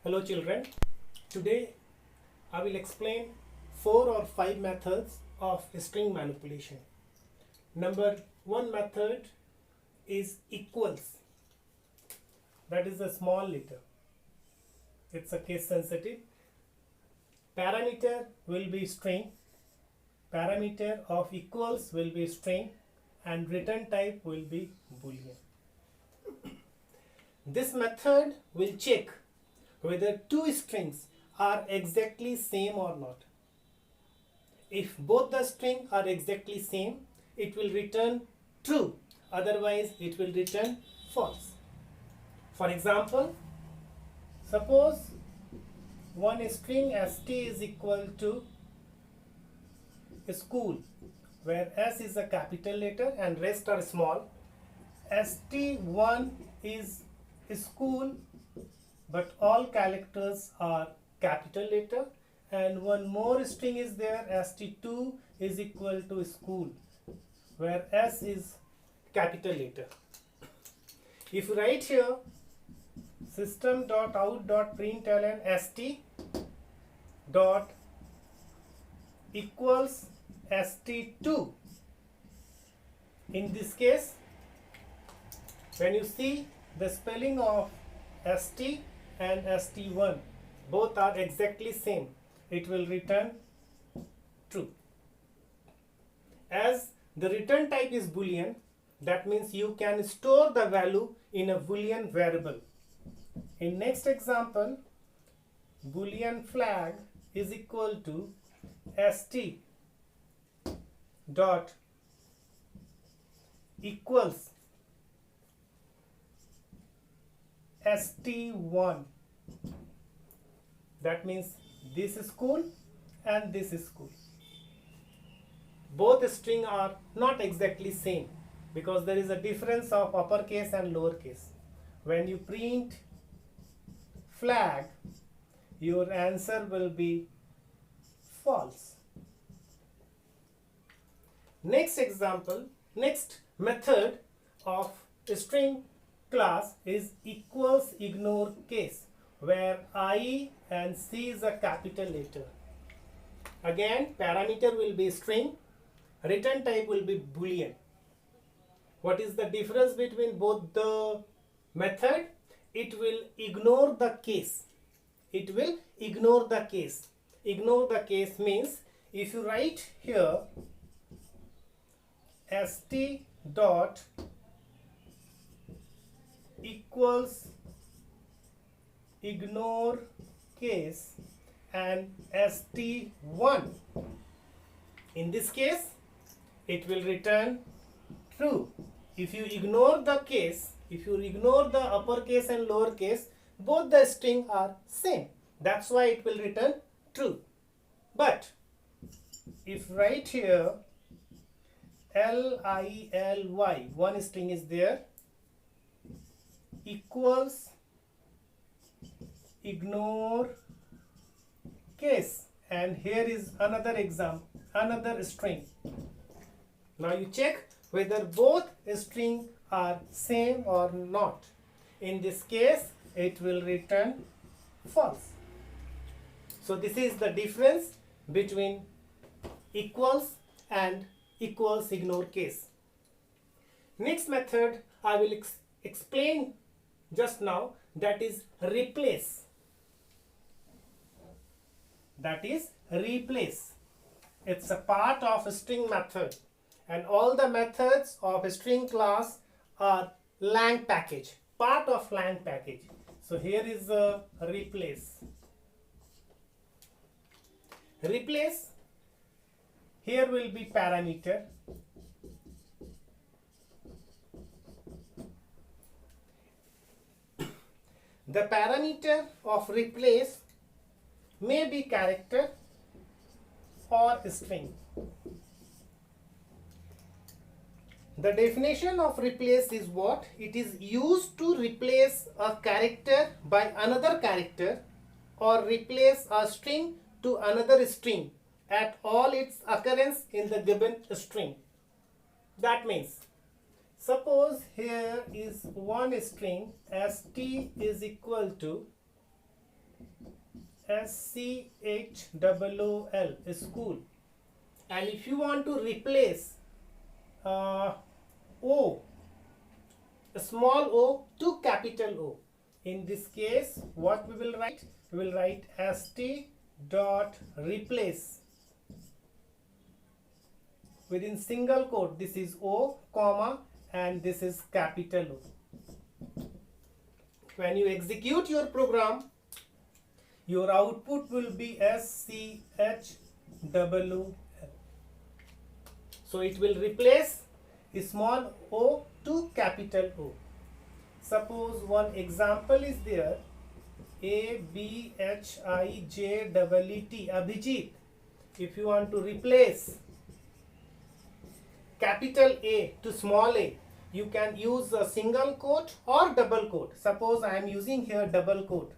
Hello children, today I will explain 4 or 5 methods of string manipulation. Number 1 method is equals, that is a small letter, it's a case sensitive. Parameter will be string, parameter of equals will be string and return type will be boolean. This method will check whether two strings are exactly same or not. If both the strings are exactly same, it will return true, otherwise it will return false. For example, suppose one string st is equal to school, where s is a capital letter and rest are small. st1 is school, but all characters are capital letter, and one more string is there, st2 is equal to school, where s is capital letter. If you write here system.out.println st dot equals st2, in this case when you see the spelling of st and st1 both are exactly same, it will return true. As the return type is boolean, that means you can store the value in a boolean variable. In next example, boolean flag is equal to st dot equals st1, that means this is school and this is school. Both strings are not exactly same because there is a difference of uppercase and lowercase. When you print flag, your answer will be false. Next example, next method of string class is equals ignore case, where I and C is a capital letter. Again, parameter will be string, return type will be boolean. What is the difference between both the method? It will ignore the case. It will ignore the case. Ignore the case means if you write here st dot equals ignore case and st1, in this case it will return true. If you ignore the case, if you ignore the uppercase and lowercase, both the string are same, that's why it will return true. But if write here lily, one string is there, equals ignore case, and here is another example, another string. Now you check whether both strings are same or not. In this case it will return false. So this is the difference between equals and equals ignore case. Next method I will explain just now, that is replace. That is replace. It's a part of a string method, and all the methods of a string class are lang package, part of lang package. So here is a replace. Replace, here will be parameter. The parameter of replace may be character or string. The definition of replace is what? It is used to replace a character by another character or replace a string to another string at all its occurrence in the given string. That means Suppose here is one string st is equal to SCHOOL, school. And if you want to replace O, small o to capital O, in this case what we will write? We will write st dot replace. Within single quote, this is O, comma, and this is capital O. When you execute your program, your output will be SCHOOL. So it will replace a small o to capital O. Suppose one example is there, ABHIJEET, Abhijit. If you want to replace capital A to small a, you can use a single quote or double quote. Suppose I am using here double quote.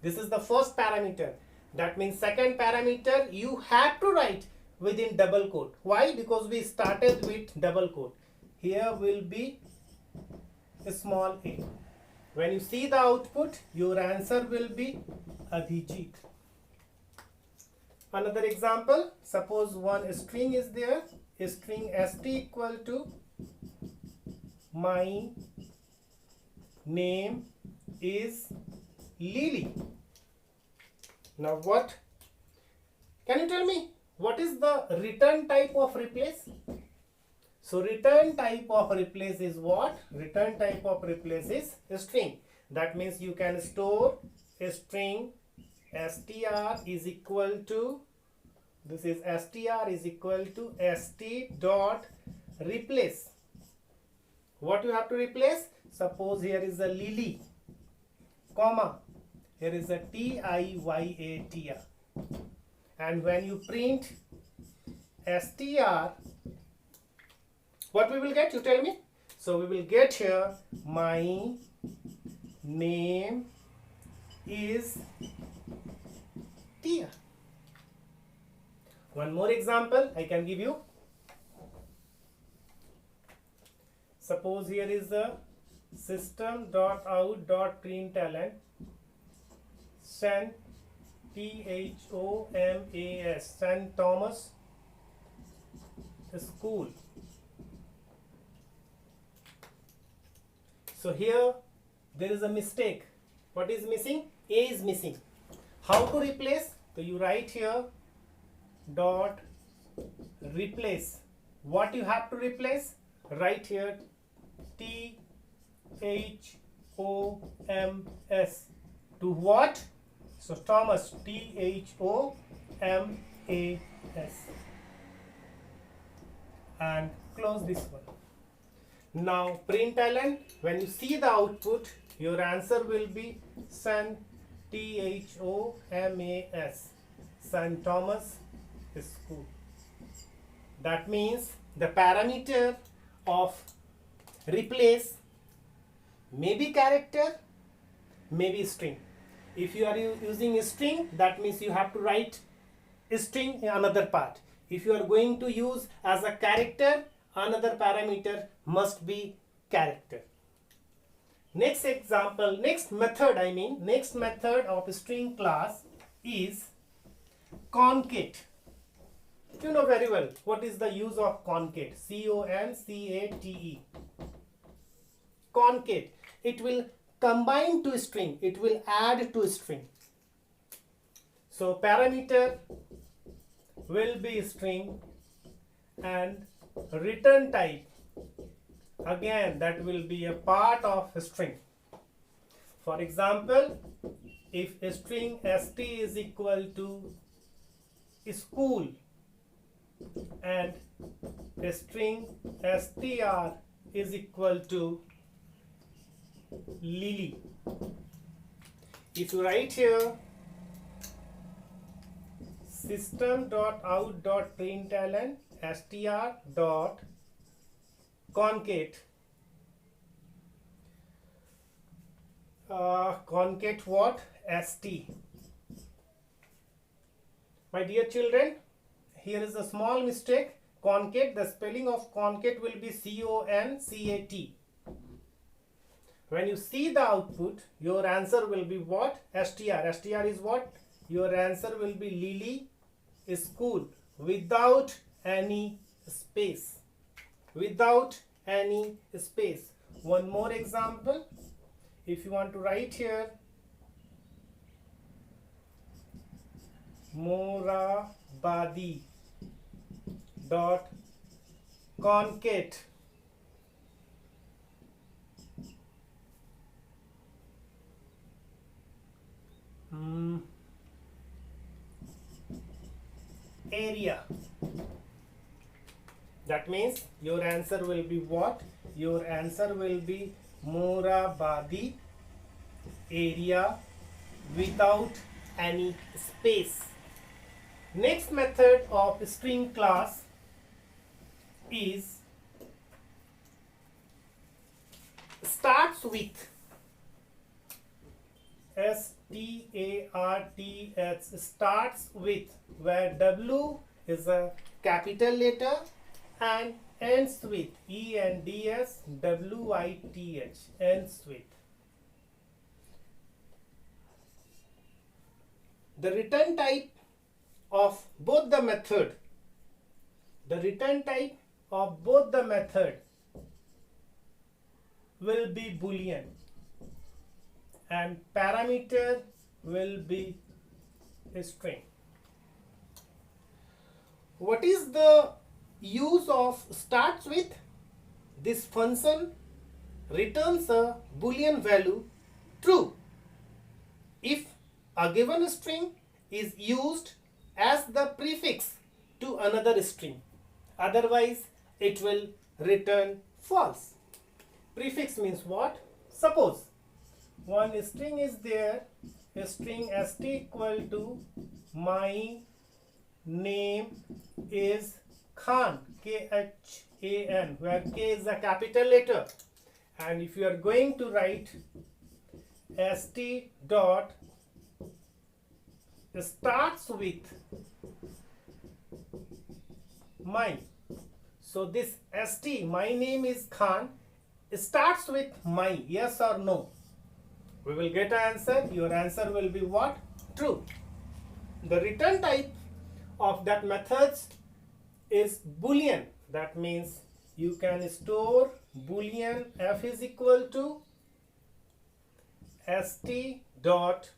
This is the first parameter. That means second parameter you have to write within double quote. Why? Because we started with double quote. Here will be a small a. When you see the output, your answer will be Abhijit. Another example, suppose one string is there, a string st equal to my name is Lily. Now what? Can you tell me what is the return type of replace? So return type of replace is what? Return type of replace is a string. That means you can store a string str is equal to, this is str is equal to st dot replace. What you have to replace? Suppose here is a Lily, comma, here is a TIYATR. And when you print str, what we will get? You tell me. So we will get here my name is Tia. One more example I can give you. Suppose here is the system.out.println St Thomas, St Thomas school. So here there is a mistake. What is missing? A is missing. How to replace? So you write here dot replace. What you have to replace? Write here THOMS. To what? So Thomas, THOMAS. And close this one. Now println, when you see the output, your answer will be St THOMAS, St Thomas school. That means the parameter of replace may be character, may be string. If you are using a string, that means you have to write a string in another part. If you are going to use as a character, another parameter must be character. Next example, next method of string class is concate. You know very well what is the use of concate. CONCATE. Concate. It will combine to string. It will add to string. So parameter will be string and return type, again that will be a part of a string. For example, if a string st is equal to school and a string str is equal to Lily, if you write here system.out.println str.concate, concate what? st. My dear children, here is a small mistake. Concate, the spelling of concate will be CONCAT. When you see the output, your answer will be what? STR. STR is what? Your answer will be Lily School without any space. Without any space. One more example. If you want to write here, Morabadi dot concat area. That means your answer will be what? Your answer will be Morabadi area without any space. Next method of string class is starts with. STARTS, starts with, where W is a capital letter and ends with ENDS WITH, ends with. The return type of both the method, will be Boolean and parameter will be a string. What is the use of starts with? This function returns a Boolean value true if a given string is used as the prefix to another string. Otherwise, it will return false. Prefix means what? Suppose one string is there, a string st equal to my name is Khan, Khan, where K is a capital letter. And if you are going to write st dot starts with my, so this st, my name is Khan, starts with my, yes or no? We will get an answer. Your answer will be what? True. The return type of that method is Boolean. That means you can store Boolean f is equal to st dot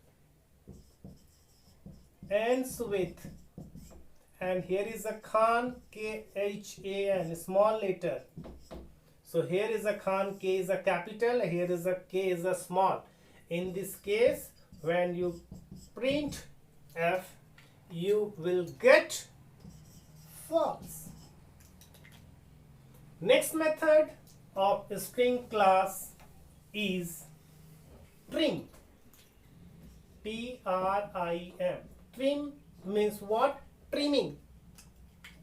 ends with, and here is a Khan, Khan, small letter. So here is a Khan, K is a capital, here is a K is a small. In this case, when you print f, you will get false. Next method of string class is trim. Trim. Trim means what? Trimming.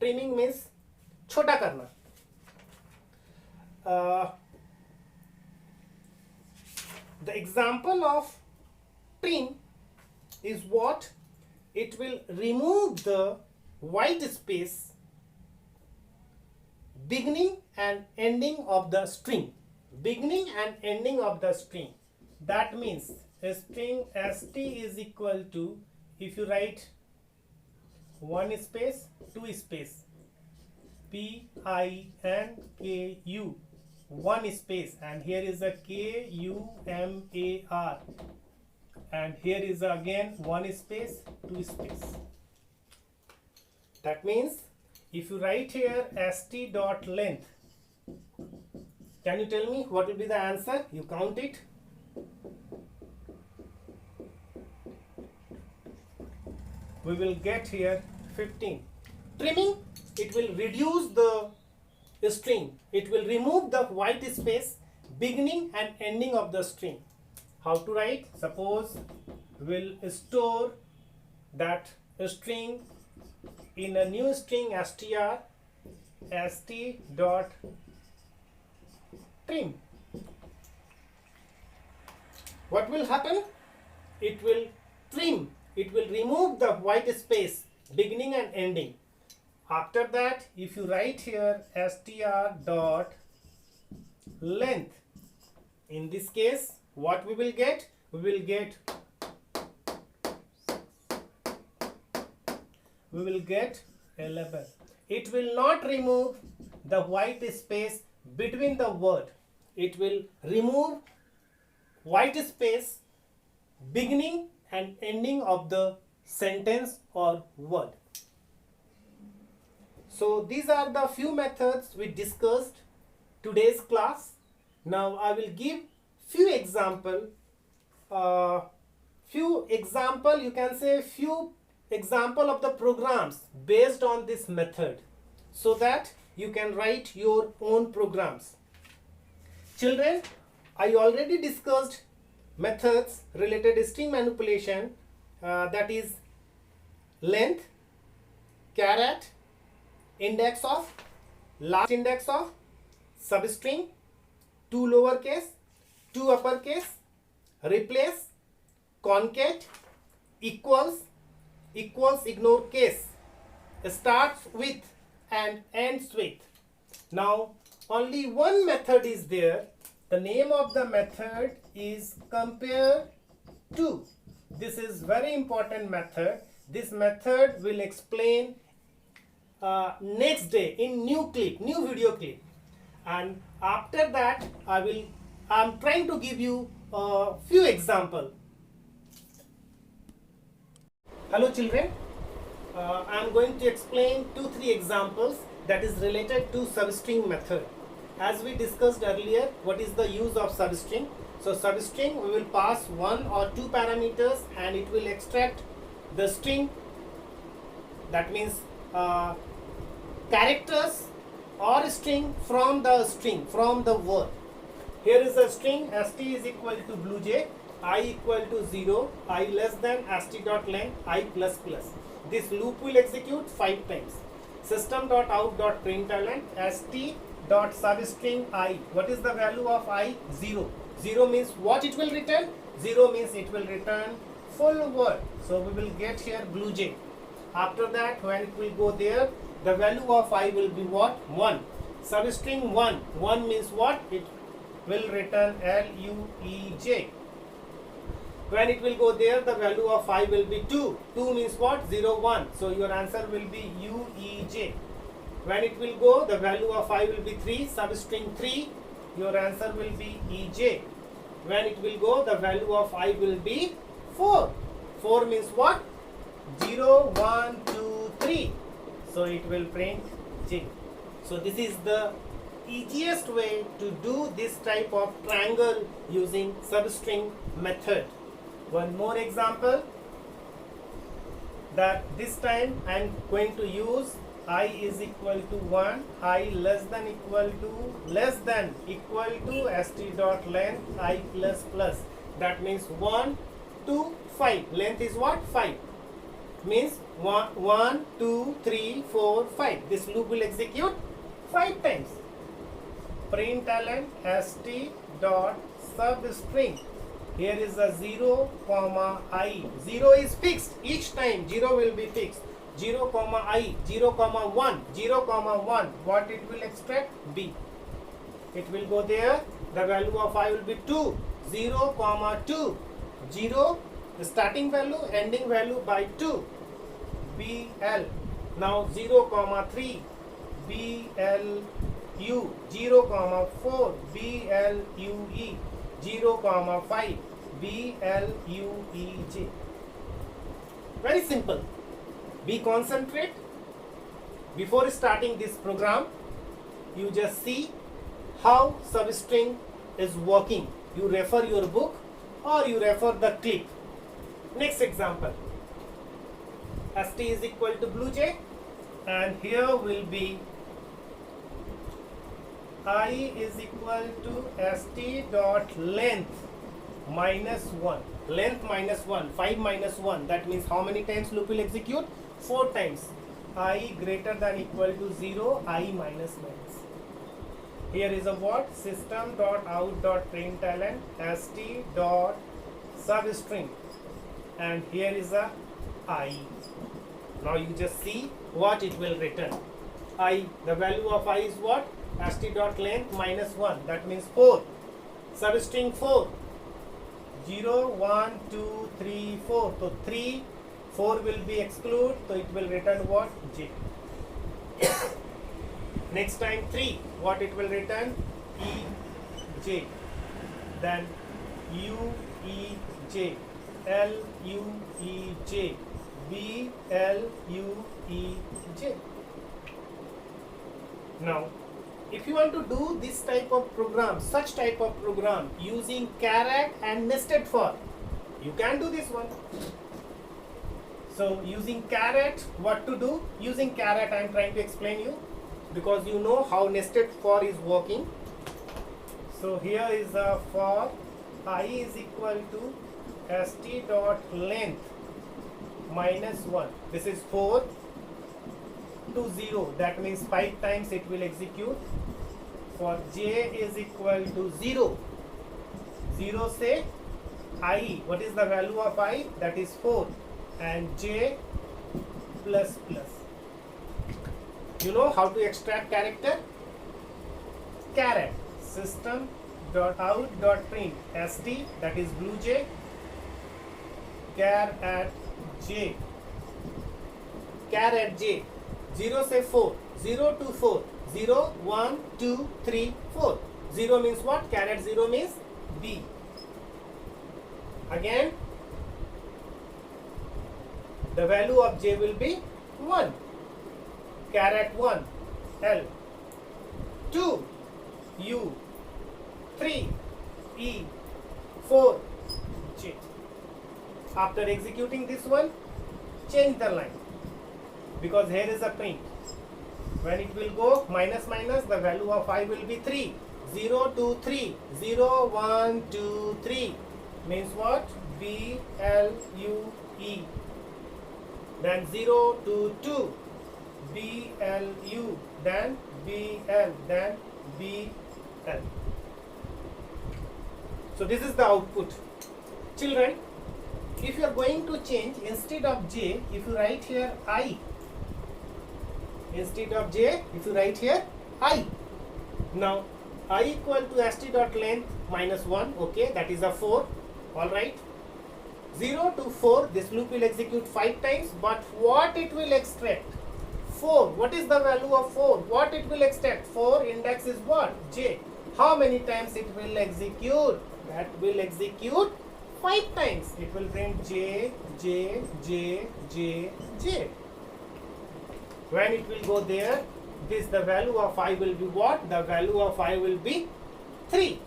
Trimming means chota karna. The example of trim is what? It will remove the white space beginning and ending of the string. Beginning and ending of the string. That means a string st is equal to, if you write one space, two space, PINKU, one space, and here is a KUMAR, and here is again one space, two space. That means if you write here st dot length, can you tell me what will be the answer? You count it. We will get here 15. Trimming, it will reduce the string. It will remove the white space beginning and ending of the string. How to write? Suppose we'll store that string in a new string str, st dot trim. What will happen? It will trim. It will remove the white space beginning and ending. After that, if you write here str dot length, In this case, what we will get? We will get 11. It will not remove the white space between the word. It will remove white space beginning and ending of the sentence or word. So these are the few methods we discussed today's class. Now I will give few example, few example of the programs based on this method, so that you can write your own programs. Children, I already discussed methods related to string manipulation, that is length, caret, index of, last index of, substring, two lowercase, two uppercase, replace, concat, equals, ignore case, starts with and ends with. Now only one method is there. The name of the method is compare to. This is very important method. This method will explain next day in new video clip, and after that I'm trying to give you a few examples. Hello children, I am going to explain 2-3 examples that is related to substring method. As we discussed earlier, what is the use of substring? So substring, we will pass 1 or 2 parameters and it will extract the string, that means characters or string from the word. Here is a string, st is equal to blue jay, I equal to 0, I less than st dot length, I plus plus. This loop will execute 5 times. System.out.println st dot substring I. What is the value of I? 0. 0 means what it will return? 0 means it will return full word. So we will get here blue jay. After that, when it will go there, the value of I will be what? 1. Substring 1. 1 means what? It will return luej. When it will go there, the value of I will be 2. 2 means what? 0, 1. So your answer will be uej. When it will go, the value of I will be 3. Substring 3. Your answer will be ej. When it will go, the value of I will be 4. 4 means what? 0, 1, 2, 3. So it will print j. So this is the easiest way to do this type of triangle using substring method. One more example, that this time I am going to use I is equal to 1, I less than equal to st dot length I plus plus. That means 1, 2, 5. Length is what? 5. Means 1, 2, 3, 4, 5. This loop will execute 5 times. Println st dot substring. Here is a 0, I. 0 is fixed. Each time 0 will be fixed. 0, I, 0, 1, 0, 1. What it will extract? B. It will go there. The value of I will be 2. 0, 2. 0, the starting value, ending value by 2. BL. Now 0, 3. BLU. 0, 4. BLUE. 0, 5. BLUEJ. Very simple. Be concentrate. Before starting this program, you just see how substring is working. You refer your book or you refer the clip. Next example. St is equal to blue jay, and here will be I is equal to st dot length minus 1. Length minus 1. 5 minus 1. That means how many times loop will execute? 4 times. I greater than equal to 0. I minus minus. Here is a what? System dot out dot println st dot substring, and here is a I. Now you just see what it will return. I, the value of I is what? St dot length minus 1. That means 4. Substring 4. 0, 1, 2, 3, 4. So 3, 4 will be excluded. So it will return what? J. Next time 3. What it will return? E, J. Then U, E, J. L, U, E, J. B, L, U, E, J. Now, if you want to do this type of program, such type of program using caret and nested for, you can do this one. So using caret, what to do? Using caret, I am trying to explain you because you know how nested for is working. So here is a for I is equal to st dot length minus 1. This is 4 to 0. That means 5 times it will execute. For j is equal to 0. 0 say I. What is the value of I? That is 4. And j plus plus. You know how to extract character? Caret system dot out dot print st, that is blue j, char at j, char at j. 0 say 4. 0 to 4. 0, 1, 2, 3, 4. 0 means what? Char at 0 means B. Again, the value of j will be 1. Char at 1, L. 2, U. 3, E. 4, J. After executing this one, change the line because here is a print. When it will go minus minus, the value of I will be 3. 0 to 3. 0, 1, 2, 3 means what? B, L, U, E. Then 0 to 2. B, L, U. Then B, L. Then B, L. So this is the output. Children, if you are going to change, instead of J, if you write here I. Instead of j, if you write here I. Now I equal to st dot length minus 1. Okay, that is a 4. Alright. 0 to 4, this loop will execute 5 times, but what it will extract? 4. What is the value of 4? What it will extract? 4 index is what? J. How many times it will execute? That will execute 5 times. It will print J, J, J, J, J. When it will go there, this the value of I will be what? The value of I will be 3.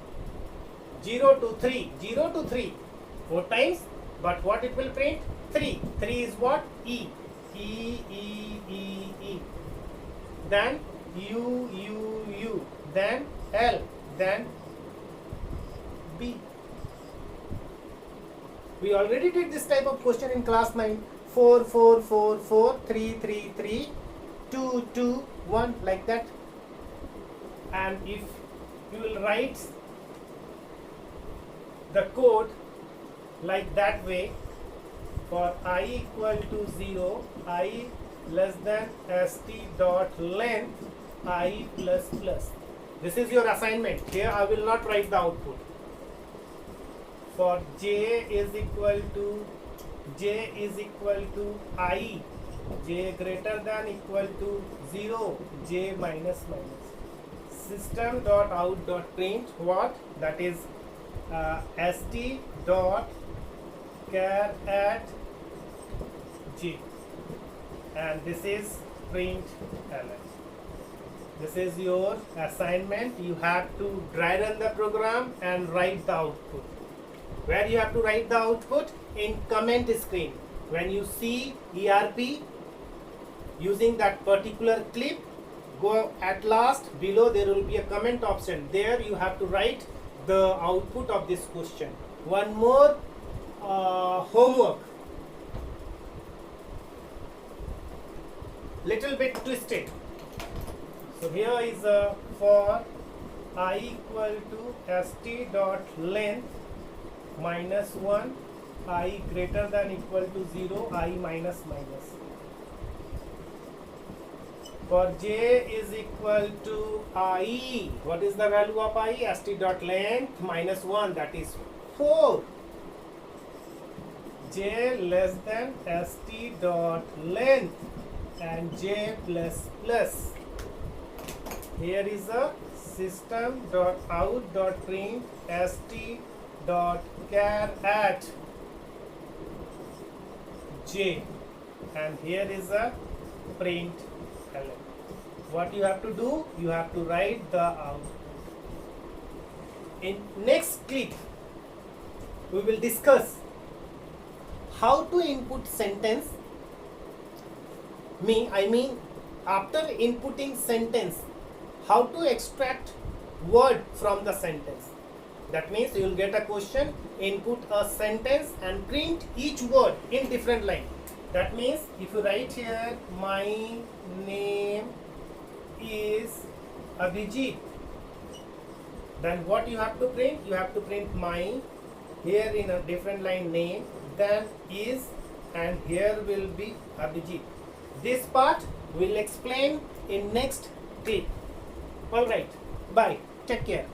0 to 3. 0 to 3. 4 times. But what it will print? 3. 3 is what? E. E, E, E, E. Then U, U, U. Then L. Then B. We already did this type of question in class 9. 4, 4, 4, 4, 3, 3, 3. 2, 2, 1, like that. And if you will write the code like that way, for I equal to 0, I less than st dot length I plus plus. This is your assignment. Here I will not write the output. For j is equal to I, j greater than equal to 0, j minus minus. System dot out dot print what? That is st dot char at j, and this is print ln. This is your assignment. You have to dry run the program and write the output. Where you have to write the output? In comment screen. When you see ERP using that particular clip, go at last, below there will be a comment option. There you have to write the output of this question. One more homework, little bit twisted. So here is for I equal to st dot length minus 1, I greater than equal to 0, I minus minus. For j is equal to I. What is the value of I? st dot length minus 1, that is 4. J less than st dot length and j plus plus. Here is a system dot out dot print st dot char at j, and here is a print ln. What you have to do? You have to write the out. In next clip, we will discuss how to input sentence. I mean after inputting sentence, how to extract word from the sentence. That means you will get a question, input a sentence and print each word in different line. That means if you write here, my name is Abhijit, then what you have to print? You have to print my, here in a different line name, then is, and here will be Abhijit. This part will explain in next clip. Alright, bye. Take care.